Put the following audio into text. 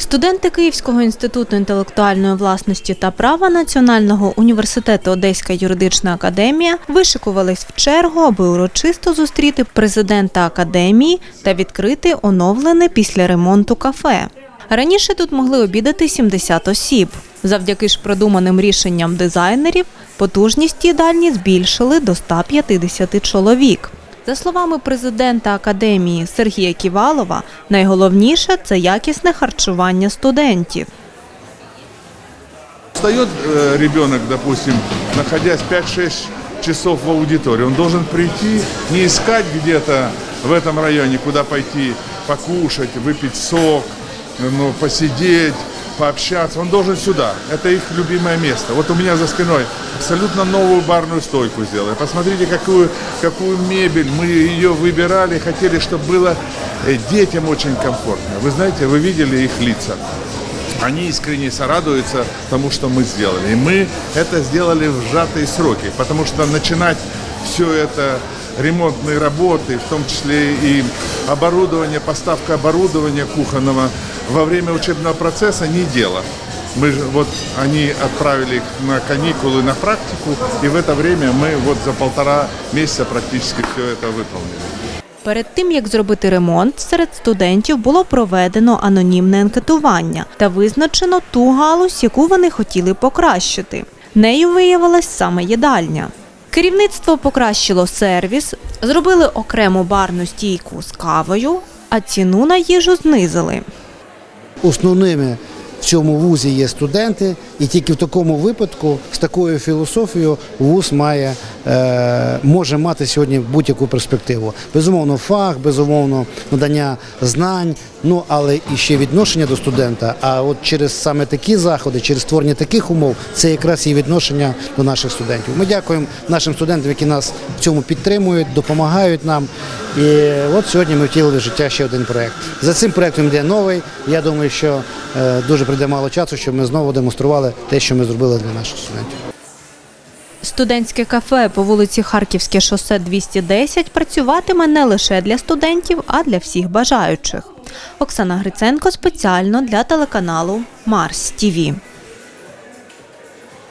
Студенти Київського інституту інтелектуальної власності та права Національного університету Одеська юридична академія вишикувались в чергу, аби урочисто зустріти президента академії та відкрити оновлене після ремонту кафе. Раніше тут могли обідати 70 осіб. Завдяки ж продуманим рішенням дизайнерів потужність їдальні збільшили до 150 чоловік. За словами президента академії Сергія Ківалова, найголовніше – це якісне харчування студентів. Встает ребенок, допустим, находясь 5-6 часов в аудитории, он должен прийти, не искать где-то в этом районе, куда пойти покушать, выпить сок, посидеть, пообщаться. Он должен сюда. Это их любимое место. Вот у меня за спиной абсолютно новую барную стойку сделали. Посмотрите, какую мебель. Мы ее выбирали, хотели, чтобы было детям очень комфортно. Вы знаете, вы видели их лица. Они искренне сорадуются тому, что мы сделали. И мы это сделали в сжатые сроки, потому что начинать все это, ремонтные работы, в том числе и оборудование, поставка оборудования кухонного во время учебного процесса не дело. Они отправили их на каникулы, на практику, и в это время мы за 1,5 месяца практически все это выполнили. Перед тим, як зробити ремонт, серед студентів було проведено анонімне анкетування та визначено ту галузь, яку вони хотіли покращити. Нею виявилась саме їдальня. Керівництво покращило сервіс, зробили окрему барну стійку з кавою, а ціну на їжу знизили. Основними в цьому вузі є студенти, і тільки в такому випадку з такою філософією вуз може мати сьогодні будь-яку перспективу. Безумовно, фах, безумовно, надання знань, але і ще відношення до студента. А от через саме такі заходи, через створення таких умов, це якраз і відношення до наших студентів. Ми дякуємо нашим студентам, які нас в цьому підтримують, допомагають нам. І от сьогодні ми втілили в життя ще один проєкт. За цим проєктом йде новий. Я думаю, що дуже прийде мало часу, щоб ми знову демонстрували те, що ми зробили для наших студентів. Студентське кафе по вулиці Харківське шосе 210 працюватиме не лише для студентів, а для всіх бажаючих. Оксана Гриценко спеціально для телеканалу Марс ТІВІ.